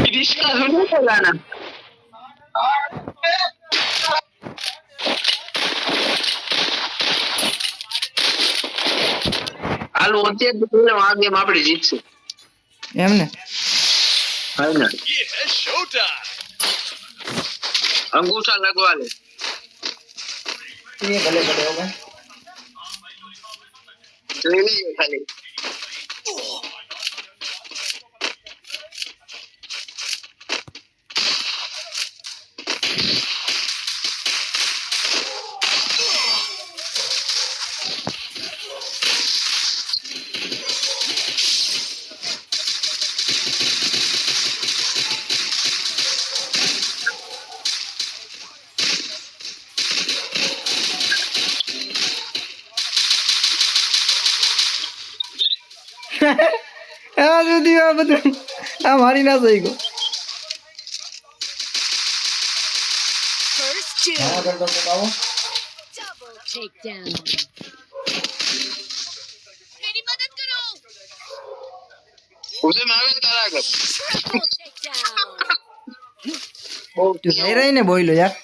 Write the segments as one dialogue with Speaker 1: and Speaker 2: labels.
Speaker 1: रिश्ता सुनो तो गाना હાલો અત્યારે તો તમે આ ગેમ આપણે જીતશું
Speaker 2: એમ ને
Speaker 1: હા ને અંગૂઠા લગવા લે
Speaker 2: એ ભલે ભલે હો ભાઈ
Speaker 1: લઈ લઈએ ખાલી
Speaker 2: આ સુધી આ બધું આ મારી ના થઈ ગયો હા કરતો તો આવો
Speaker 3: Double takedown. मेरी मदद करो.
Speaker 1: ઉસે માવે તારા આગળ
Speaker 3: Double takedown.
Speaker 1: બહુ
Speaker 2: તું થઈ રહી ને બોયલો યાર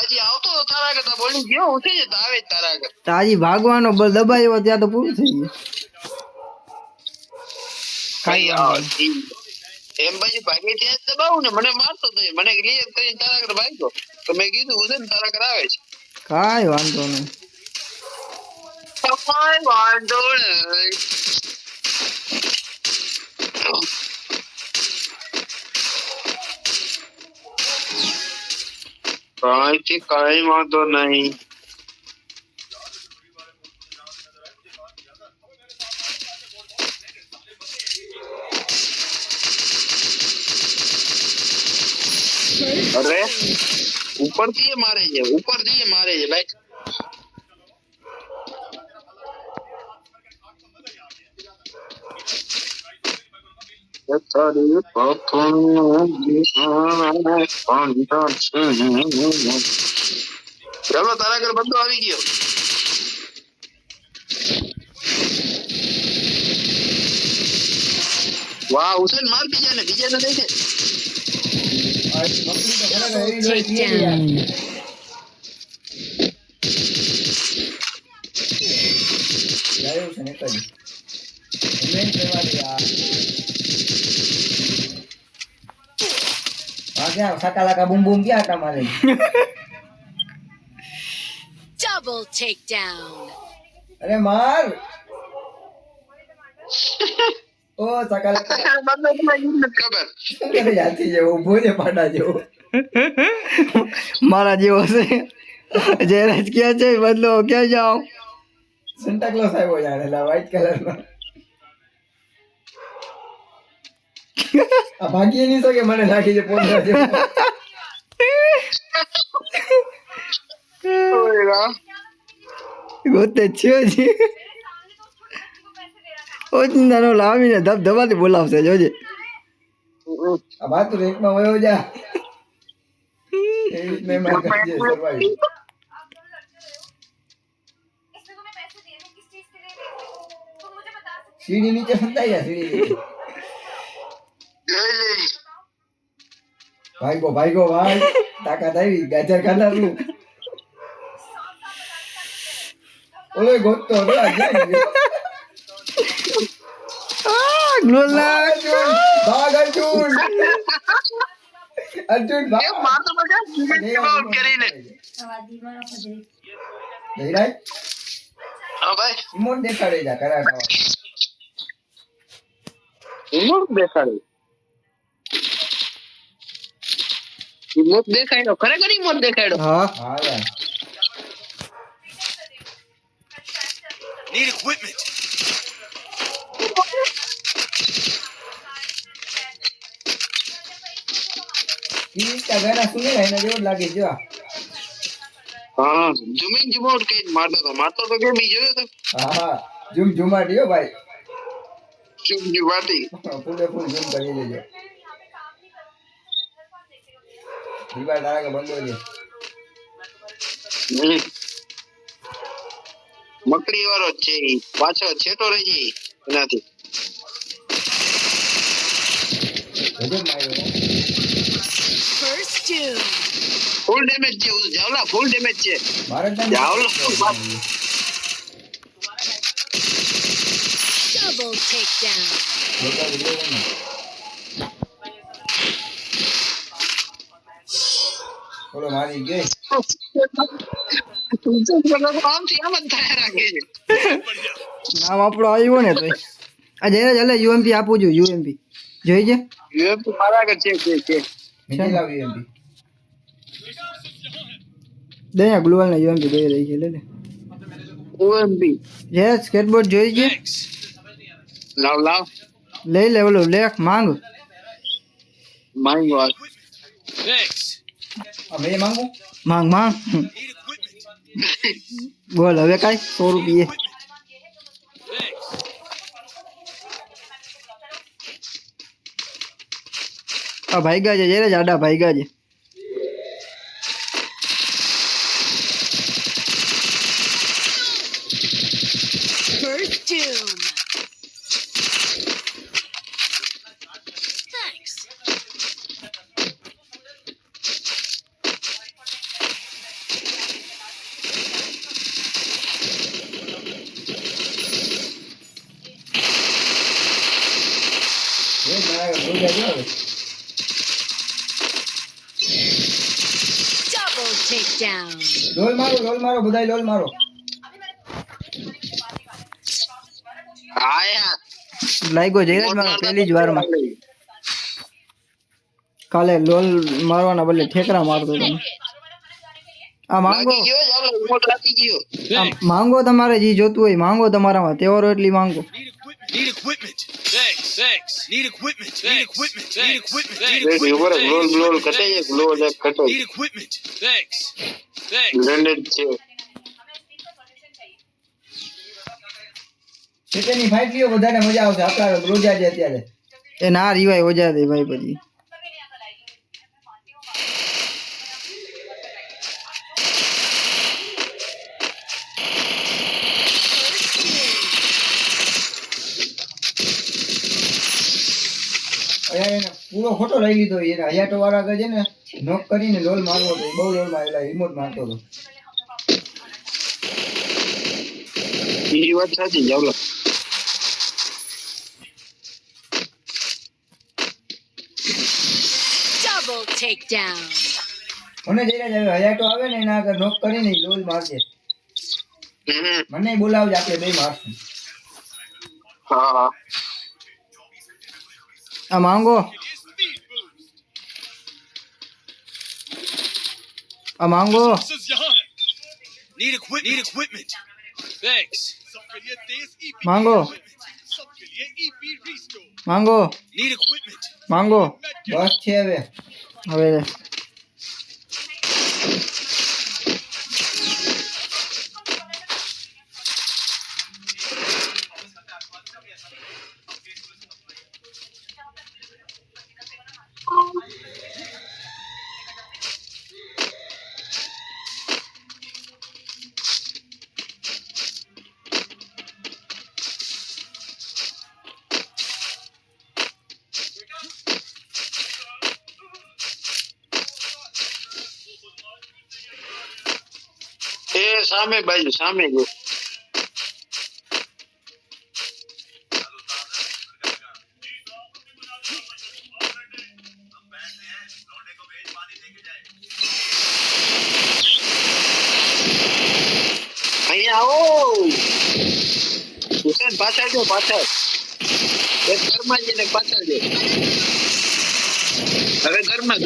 Speaker 1: હજી આવતો તો તારા આગળ તો બોલી ગયો ઉસે જ તો આવે જ તારા આગળ
Speaker 2: તો આજે ભાગવાનો બળ દબાયો ત્યાં તો પૂરું થઈ ગયું
Speaker 1: કઈ એમ પછી ભાગે ત્યાં જ દબાવું ને મને મારતો તો મને ક્લિયર કરીને તારા આગળ ભાગ્યો તો મેં કીધું ઉસે ને તારા આગળ આવે છે
Speaker 2: કાંઈ વાંધો નહીં
Speaker 1: કાંઈ વાંધો નહીં કાંઈ વાંધો નહીં અરે ઉપરથી મારે છે ભાઈ તારી ચાલો તારા ઘર બધો આવી ગયો વાહ હુસેન માર બીજાને દઈ દે
Speaker 3: Takedown.
Speaker 2: સકાલાકા બૂમ બૂમ ક્યાં હતા મારે
Speaker 3: Double takedown.
Speaker 2: અરે માર ઓ સકાલાકા
Speaker 1: ખબર
Speaker 2: જાતી જેવો ઉભો છે પાડા જેવો મારા જેવો છે જયરાજ ક્યાં છે બદલો ક્યાં જાઓ સેન્ટા ક્લોઝ આવ્યો જાણેલા વ્હાઈટ કલરનો આ ભાગી નહીં શકે મને નાખી છે પોંદરા જેવો ગોતે છે જી ઓ ચિંતાનો લાવીને ધબધબાથી બોલાવશે જોજે આ વાત તો રેકમાં વયો જા એવી મેં માર કરજે સરવાઈ સીડી નીચે સંતાઈ જા સીડી ભાઈગો ભાઈ તાકાત આવી ગાજર ખાનારું ઓલે ગોતો રે ગ્લોલા ભાગ અર્જુન ભાગ
Speaker 1: મારતો બગા કરીને
Speaker 2: દેરાય
Speaker 1: હા ભાઈ
Speaker 2: ઇમોટ દેખાડે જા કરાટા
Speaker 1: રિમોટ દેખાડ્યો ખરેખર રિમોટ દેખાડ્યો
Speaker 2: હા હા યાર
Speaker 4: Need equipment.
Speaker 2: इसका गाना सुने है ना जोर लागे जो
Speaker 1: હા જમીન જમોટ કે મારતો તો કે બી જોયો તો
Speaker 2: હા ઝૂમ ઝુમાડ્યો ભાઈ
Speaker 1: ચૂમની વાતી
Speaker 2: પૂરે ફૂલ ઝૂમ કરી દેજો દીવા ડાળા બંધો છે
Speaker 1: મકડી વાળો જ છે પાછો છેટો રહી જાય એનાથી
Speaker 2: ગજબ માર્યો.
Speaker 3: First doom.
Speaker 1: ફૂલ ડેમેજ છે જાવલા, ફૂલ ડેમેજ છે
Speaker 2: મારે જ
Speaker 1: જાવલો.
Speaker 3: Double takedown.
Speaker 2: બોલો મારી ગઈ.
Speaker 1: આમથી આમ જ થયા રાખે છે.
Speaker 2: નામ આપણો આવ્યો ને તો આ જઈને ચાલે યુએમપી આપું છું. યુએમપી જોઈ છે
Speaker 1: UMP મારા આગળ છે.
Speaker 2: નીચે લાવ યુએમપી દે ગ્લુઅલ ને યુએમપી દઈ રહી છે. લે લે
Speaker 1: UMP
Speaker 2: જે સ્કેટબોર્ડ જોઈ છે
Speaker 1: લાવ
Speaker 2: લઈ લે. ઓલો લેખ માંગ
Speaker 1: માંગો
Speaker 2: મેં માંગુ માંગ બોલ હવે કાંઈ 100 રૂપિયા આ ભાઈગા છે જયારે જાડા ભાઈગા છે.
Speaker 3: First doom. Thanks. Double takedown.
Speaker 2: લોલ મારો બધાય લોલ મારો.
Speaker 1: આયા
Speaker 2: લાગ્યો જયરાજ મારો પહેલી જ વારમાં. કાલે લોલ મારવાના બદલે ઠેકરા મારતો હતો. આ માંગો
Speaker 1: લાગી ગયો જાવલો, રિમોટ લાગી ગયો.
Speaker 2: આ માંગો તમારે જે જોતું હોય માંગો તમારામાં તહેવારો એટલી માંગો.
Speaker 4: Need equipment. Thanks. Need equipment. Need equipment. Need equipment. Need
Speaker 1: ready ઉપર ગ્લોલ કટે છે, ગ્લોલ એક કટે
Speaker 4: Need equipment. Thanks.
Speaker 1: ગ્રેનેડ છે.
Speaker 2: તેની ફાઇટ લ્યો વધારે મજા આવશે. આપણા રોજા છે અત્યારે એ ના રીવાય ઓજા દે ભાઈ પછી. પૂરો ખોટો લઈ લીધો. એને હયાટો વાળા આગળ છે ને નોક કરીને લોલ મારવો હતો. બહુ લોલ મારેલા રિમોટ મારતો હતો.
Speaker 1: બીજી વાત સાચી જાવલો.
Speaker 3: Double takedown.
Speaker 2: મને જઈને જ હયાટો આવે ને એના આગળ નોક કરીને લોલ મારજે. મને બોલાવજે આપણે બે મારશું.
Speaker 1: હા
Speaker 2: આ માંગો
Speaker 4: Need equipment. Thanks.
Speaker 2: માંગો
Speaker 4: Need equipment.
Speaker 2: બસ છે હવે
Speaker 1: એ સામે બાજુ સામે જો. અહીંયા આવો હુસેન, પાછળ જો પાછળ. એક ઘરમાં જઈને પાછળ જો. હવે ઘરમાં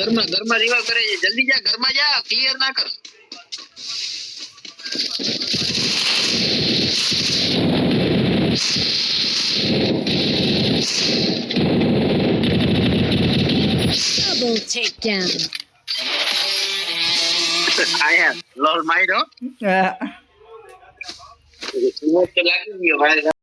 Speaker 1: રિવાઇવ કરે છે. જલ્દી જા, ઘરમાં જા, ક્લિયર ના કર.
Speaker 3: Double takedown.
Speaker 1: આયા લોલ માર્યો.
Speaker 2: આ
Speaker 1: લાગી ગયો ભાઈ.